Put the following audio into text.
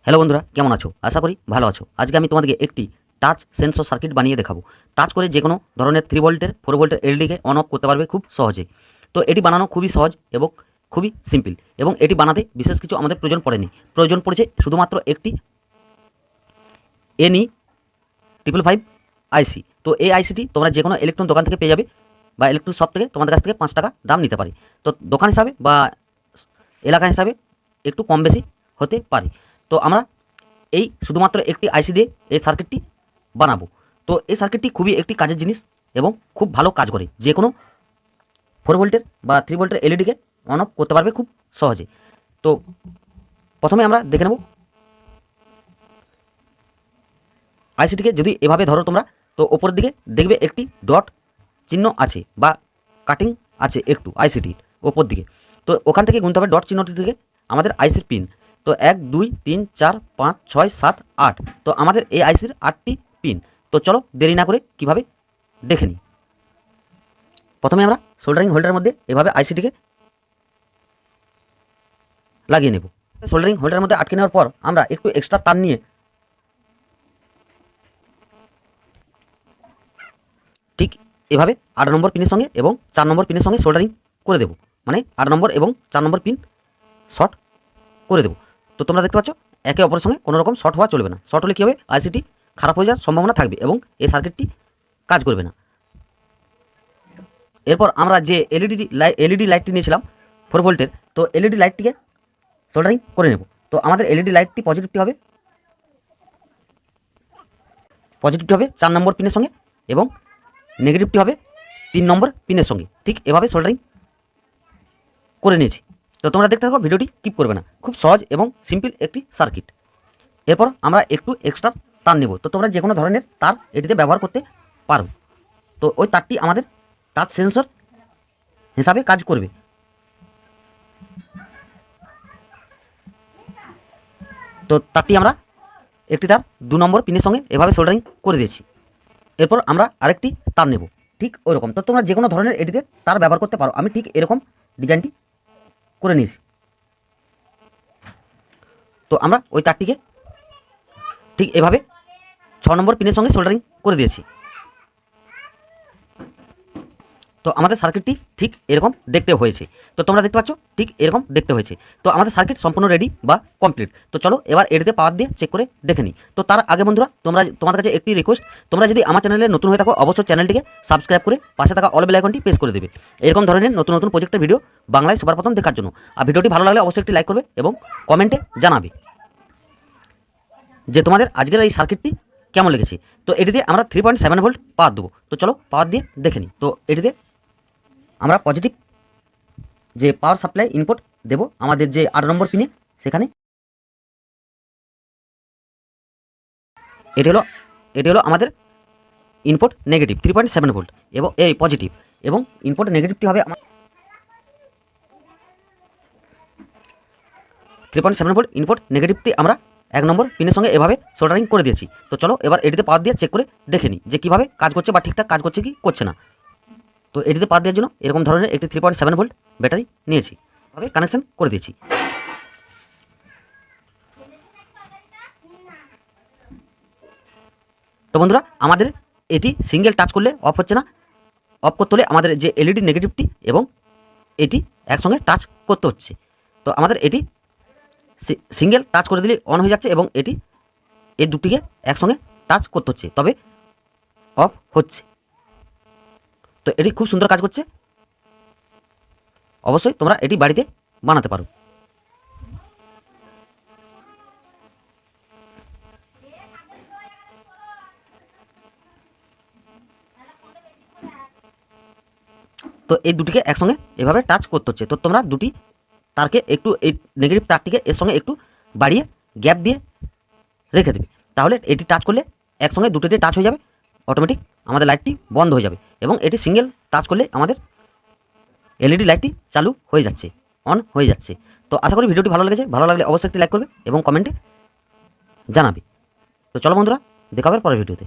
Hello বন্ধুরা, কেমন আছো? আশা করি ভালো আছো। আজকে আমি তোমাদেরকে একটি টাচ সেন্সর সার্কিট বানিয়ে দেখাবো। টাচ করে যে কোনো ধরনের 3 ভোল্টের 4 ভোল্টের এলইডিকে অন অফ করতে পারবে খুব সহজে। তো এটি বানানো খুবই সহজ এবং খুবই সিম্পল, এবং এটি বানাতে বিশেষ কিছু আমাদের প্রয়োজন পড়েনি। প্রয়োজন পড়েছে শুধুমাত্র একটি NE 555 আইসি। তো এই আইসিটি তোমরা যে কোনো ইলেকট্রন দোকান থেকে পেয়ে যাবে, বা ইলেকট্রনিক শপ থেকে তোমাদের কাছ থেকে 5 টাকা দাম নিতে পারে। তো দোকান হিসাবে বা এলাকা হিসাবে একটু কম বেশি হতে পারে। তো আমরা এই শুধুমাত্র একটি আইসি দিয়ে এই সার্কিটটি বানাবো। তো এই সার্কিটটি খুবই একটি কাজের জিনিস এবং খুব ভালো কাজ করে। যে কোনো 4 ভোল্টের বা 3 ভোল্টের এলইডিকে অন অফ করতে পারবে খুব সহজে। তো প্রথমে আমরা দেখে নেব আইসিটিকে। যদি এভাবে ধরো তোমরা, তো ওপরের দিকে দেখবে একটি ডট চিহ্ন আছে বা কাটিং আছে একটু আইসিটির ওপর দিকে। তো ওখান থেকে গুনতে হবে ডট চিহ্নটি থেকে আমাদের আইসির পিন। তো 1 2 3 4 5 6 7 8। তো আমাদের এই আইসির 8টি পিন। তো চলো দেরি না করে কিভাবে দেখে নিই। প্রথমে আমরা সোল্ডারিং হোল্ডারের মধ্যে এভাবে আইসিটিকে লাগিয়ে নেব। সোল্ডারিং হোল্ডারের মধ্যে আটকে নেওয়ার পর আমরা একটু এক্সট্রা তার নিয়ে ঠিক এভাবে 8 নম্বর পিনের সঙ্গে এবং 4 নম্বর পিনের সঙ্গে সোল্ডারিং করে দেব। মানে 8 নম্বর এবং 4 নম্বর পিন শর্ট করে দেবো। তো তোমরা দেখতে পাচ্ছ একে অপরের সঙ্গে কোনো রকম শর্ট হওয়া চলবে না। শর্ট হলে কী হবে, আইসিটি খারাপ হয়ে যাওয়ার সম্ভাবনা থাকবে এবং এই সার্কিটটি কাজ করবে না। এরপর আমরা যে এলইডি লাইটটি নিয়েছিলাম 4 ভোল্টের, তো এলইডি লাইটটিকে সোল্ডারিং করে নেব। তো আমাদের এলইডি লাইটটি পজিটিভটি হবে 4 নম্বর পিনের সঙ্গে এবং নেগেটিভটি হবে 3 নম্বর পিনের সঙ্গে। ঠিক এভাবে সোল্ডারিং করে নিয়েছি। তো তোমরা দেখতে থাকো, ভিডিওটি স্কিপ করবে না। খুব সহজ এবং সিম্পল একটি সার্কিট। এরপর আমরা একটু এক্সট্রা তার নেব। তো তোমরা যে কোনো ধরনের তার এটিতে ব্যবহার করতে পারো। তো ওই তারটি আমাদের টাচ সেন্সর হিসাবে কাজ করবে। তো তারটি আমরা একটি তার 2 নম্বর পিনের সঙ্গে এভাবে সোল্ডারিং করে দিয়েছি। এরপর আমরা আরেকটি তার নেব ঠিক ওইরকম। তো তোমরা যে কোনো ধরনের এটিতে তার ব্যবহার করতে পারো। আমি ঠিক এরকম ডিজাইনটি করে নিয়েছি। তো আমরা ওই তারটিকে ঠিক এভাবে 6 নম্বর পিনের সঙ্গে সোল্ডারিং করে দিয়েছি। তো আমাদের সার্কিটটি ঠিক এরকম দেখতে হয়েছে। তো তোমরা দেখতে পাচ্ছ ঠিক এরকম দেখতে হয়েছে। তো আমাদের সার্কিট সম্পূর্ণ রেডি বা কমপ্লিট। তো চলো এবার এটিতে পাওয়ার দিয়ে চেক করে দেখে নিই। তো তার আগে বন্ধুরা, তোমাদের কাছে একটি রিকোয়েস্ট, তোমরা যদি আমার চ্যানেলে নতুন হয়ে থাকো অবশ্যই চ্যানেলটিকে সাবস্ক্রাইব করে পাশে থাকা অল বেল আইকনটি প্রেস করে দেবে এরকম ধরনের নতুন নতুন প্রজেক্টের ভিডিও বাংলায় সবার প্রথম দেখার জন্য। আর ভিডিওটি ভালো লাগলে অবশ্যই একটি লাইক করবে এবং কমেন্টে জানাবে যে তোমাদের আজকের এই সার্কিটটি কেমন লেগেছে। তো এটিতে আমরা 3.7 ভোল্ট পাওয়ার দেবো। তো চলো পাওয়ার দিয়ে দেখে নিই। তো এটিতে আমরা পজিটিভ যে পাওয়ার সাপ্লাই ইনপুট দেব আমাদের যে 8 নম্বর পিনে, সেখানে এটি হলো আমাদের ইনপুট নেগেটিভ 3.7 ভোল্ট এবং এই পজিটিভ, এবং ইনপুট নেগেটিভটি হবে আমার 3.7 ভোল্ট। ইনপুট নেগেটিভটি আমরা 1 নম্বর পিনের সঙ্গে এভাবে সোল্ডারিং করে দিয়েছি। তো চলো এবার এটিতে পাওয়ার দিয়ে চেক করে দেখে নিই যে কীভাবে কাজ করছে বা ঠিকঠাক কাজ করছে কি করছে না। তো এটিতে পাওয়ার দেওয়ার জন্য এরকম ধরনের একটি 3.7 ভোল্ট ব্যাটারি নিয়েছি, ভাবে কানেকশন করে দিয়েছি। তো বন্ধুরা, আমাদের এটি সিঙ্গেল টাচ করলে অফ হচ্ছে না। অফ করতে হলে আমাদের যে এলইডি নেগেটিভটি এবং এটি একসঙ্গে টাচ করতে হচ্ছে। তো আমাদের এটি সিঙ্গেল টাচ করে দিলে অন হয়ে যাচ্ছে এবং এটি এই দুটিকে একসঙ্গে টাচ করতে হচ্ছে, তবে অফ হচ্ছে। তো এটি খুব সুন্দর কাজ করছে। অবশ্যই তোমরা এটি বাড়িতে বানাতে পারো। তো এই দুটিকে একসঙ্গে এভাবে টাচ করতে হচ্ছে। তো তোমরা দুটি তারকে একটু এই নেগেটিভ তারটিকে এর সঙ্গে একটু বাড়িয়ে গ্যাপ দিয়ে রেখে দেবে, তাহলে এটি টাচ করলে একসঙ্গে দুটোতে টাচ হয়ে যাবে। অটোমেটিক আমাদের লাইটটি বন্ধ হয়ে যাবে এবং এটি সিঙ্গেল টাচ করলে আমাদের এলইডি লাইটটি চালু হয়ে যাচ্ছে, অন হয়ে যাচ্ছে। তো আশা করি ভিডিওটি ভালো লেগেছে। ভালো লাগলে অবশ্যই একটি লাইক করবে এবং কমেন্টে জানাবে। তো চলো বন্ধুরা, দেখা হবে পরের ভিডিওতে।